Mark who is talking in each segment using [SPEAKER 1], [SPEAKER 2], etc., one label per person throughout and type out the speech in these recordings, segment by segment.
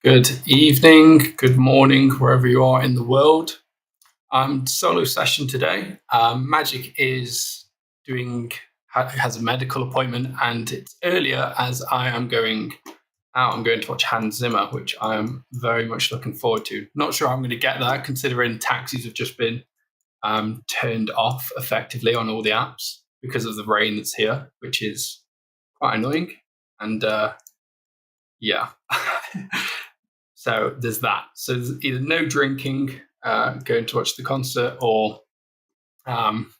[SPEAKER 1] Good evening, good morning, wherever you are in the world. Solo session today. Magic is doing has a medical appointment, and it's earlier as I am going out. I'm going to watch Hans Zimmer, which I am very much looking forward to. Not sure I'm going to get there, considering taxis have just been turned off effectively on all the apps because of the rain that's here, which is quite annoying. And yeah. So there's that. So there's either no drinking, going to watch the concert, or um,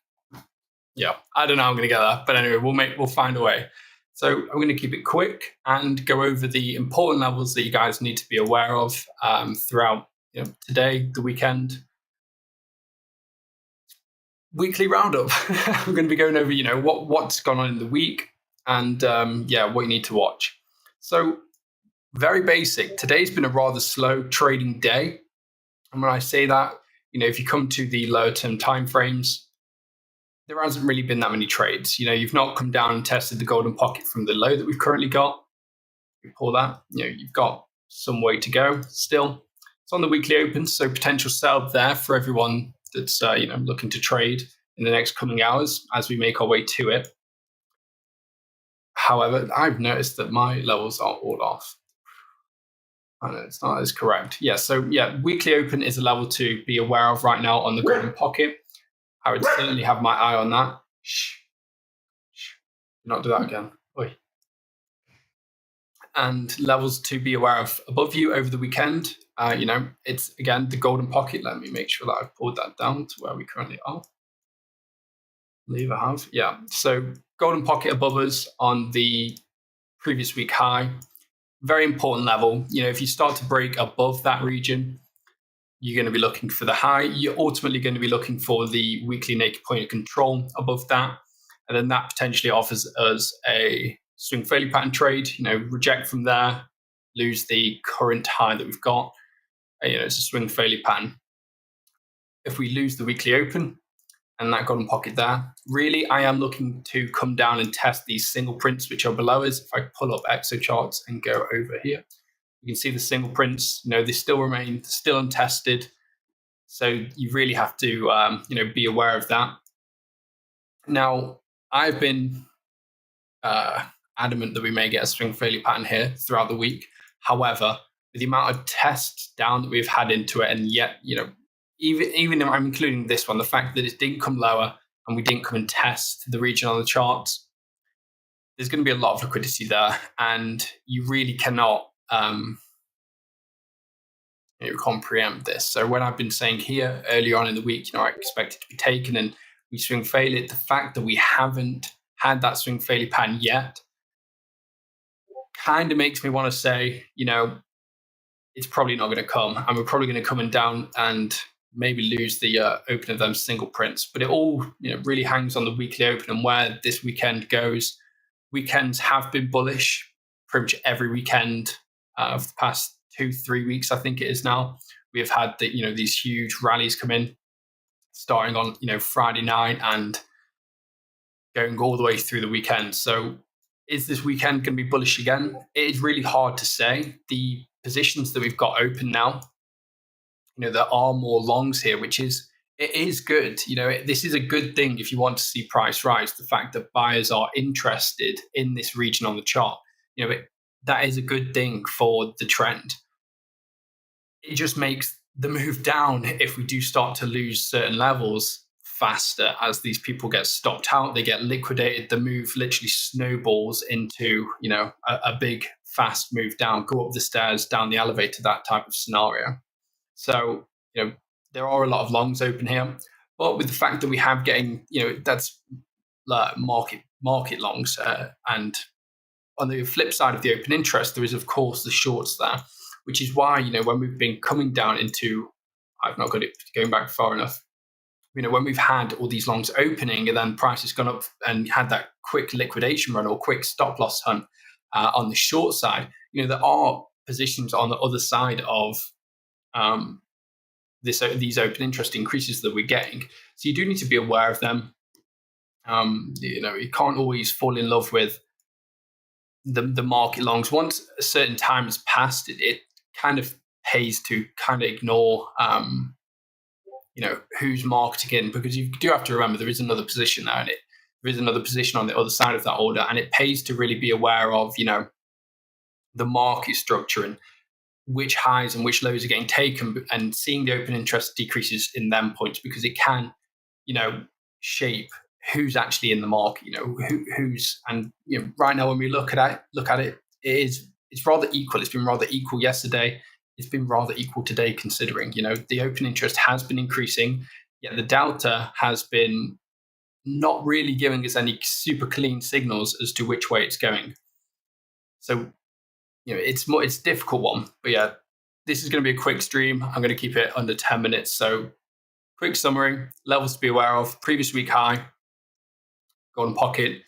[SPEAKER 1] yeah, I don't know how I'm going to get there, but anyway, we'll find a way. So I'm going to keep it quick and go over the important levels that you guys need to be aware of throughout today, the weekend, weekly roundup. We're going to be going over what's gone on in the week and what you need to watch. So very basic. Today's been a rather slow trading day. And when I say that, if you come to the lower term timeframes, there hasn't really been that many trades. You've not come down and tested the golden pocket from the low that we've currently got. You pull that, you've got some way to go still. It's on the weekly open, so potential sell there for everyone that's looking to trade in the next coming hours as we make our way to it. However, I've noticed that my levels are all off. I know it's not as correct. Weekly open is a level to be aware of right now on the golden pocket. I would certainly have my eye on that. Shh. Do not do that again. Oi. And levels to be aware of above you over the weekend. It's again the golden pocket. Let me make sure that I've pulled that down to where we currently are. Leave I have. Yeah. So golden pocket above us on the previous week high. Very important level. If you start to break above that region, you're going to be looking for the high. You're ultimately going to be looking for the weekly naked point of control above that. And then that potentially offers us a swing failure pattern trade, reject from there, lose the current high that we've got. It's a swing failure pattern. If we lose the weekly open and that golden pocket there, really, I am looking to come down and test these single prints, which are below us. If I pull up exo charts and go over here, you can see the single prints, they still remain still untested. So you really have to, be aware of that. Now, I've been adamant that we may get a swing failure pattern here throughout the week. However, with the amount of tests down that we've had into it, and yet, even I'm including this one, the fact that it didn't come lower and we didn't come and test the region on the charts, there's going to be a lot of liquidity there, and you really cannot you can't preempt this. So when I've been saying here earlier on in the week, I expect it to be taken and we swing fail it, the fact that we haven't had that swing failure pattern yet kind of makes me want to say, it's probably not going to come, and we're probably going to come and down and maybe lose the open of them single prints. But it all really hangs on the weekly open and where this weekend goes. Weekends have been bullish pretty much every weekend of the past 2-3 weeks. I think it is now. We have had these huge rallies come in, starting on Friday night and going all the way through the weekend. So is this weekend going to be bullish again? It is really hard to say. The positions that we've got open now, there are more longs here, which is it is good. This is a good thing if you want to see price rise. The fact that buyers are interested in this region on the chart, that is a good thing for the trend. It just makes the move down if we do start to lose certain levels faster as these people get stopped out, they get liquidated, the move literally snowballs into a big fast move down, go up the stairs, down the elevator, that type of scenario. So there are a lot of longs open here, but with the fact that we have getting that's market longs, and on the flip side of the open interest, there is of course the shorts there, which is why when we've been coming down into, I've not got it going back far enough, when we've had all these longs opening and then price has gone up and had that quick liquidation run or quick stop loss hunt on the short side, there are positions on the other side of these open interest increases that we're getting. So you do need to be aware of them. You can't always fall in love with the market longs. Once a certain time has passed, it kind of pays to kind of ignore who's marketing in, because you do have to remember there is another position there, and there is another position on the other side of that order, and it pays to really be aware of the market structure and which highs and which lows are getting taken, and seeing the open interest decreases in them points, because it can shape who's actually in the market, who's, and right now when we look at it, it's rather equal. It's been rather equal yesterday. It's been rather equal today, considering the open interest has been increasing, yet the delta has been not really giving us any super clean signals as to which way it's going. So it's a difficult one. But yeah, this is going to be a quick stream. I'm going to keep it under 10 minutes. So quick summary: levels to be aware of: previous week high, golden pocket,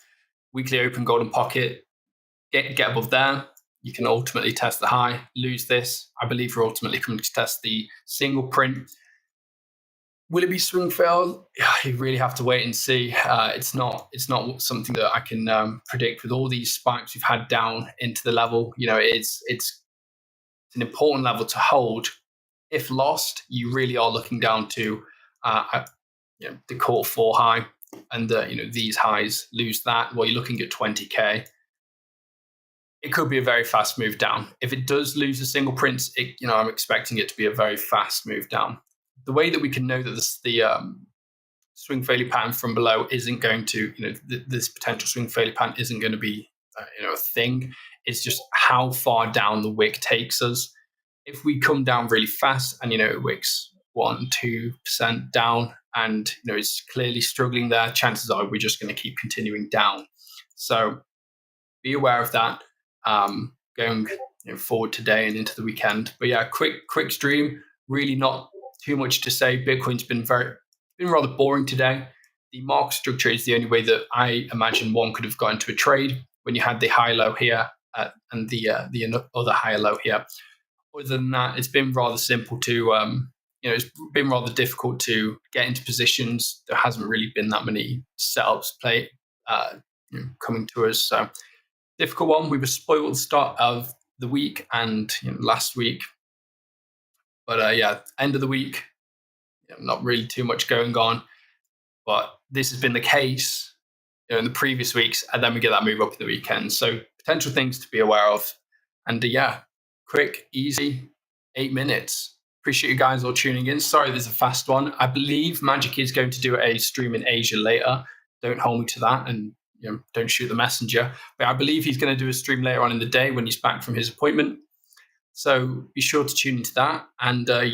[SPEAKER 1] weekly open, golden pocket. Get above there. You can ultimately test the high, lose this. I believe we're ultimately coming to test the single print. Will it be swing fail? You really have to wait and see. It's not something that I can predict with all these spikes we've had down into the level. It's an important level to hold. If lost, you really are looking down to the quarter 4 high, and these highs. Lose that, well, you're looking at 20k. It could be a very fast move down. If it does lose a single print, I'm expecting it to be a very fast move down. The way that we can know that the swing failure pattern from below isn't going to, this potential swing failure pattern isn't going to be, a thing, is just how far down the wick takes us. If we come down really fast and, wick's 1-2% down and, it's clearly struggling there, chances are we're just going to keep continuing down. So be aware of that going forward today and into the weekend. But yeah, quick stream. Really not too much to say. Bitcoin's been rather boring today. The market structure is the only way that I imagine one could have got into a trade, when you had the high low here and the other higher low here. Other than that, it's been rather simple to it's been rather difficult to get into positions. There hasn't really been that many setups coming to us. So difficult one. We were spoiled at the start of the week and last week. But end of the week, not really too much going on. But this has been the case in the previous weeks, and then we get that move up in the weekend. So potential things to be aware of. And quick, easy, 8 minutes. Appreciate you guys all tuning in. Sorry, there's a fast one. I believe Magic is going to do a stream in Asia later. Don't hold me to that, and don't shoot the messenger. But I believe he's going to do a stream later on in the day when he's back from his appointment. So be sure to tune into that. And take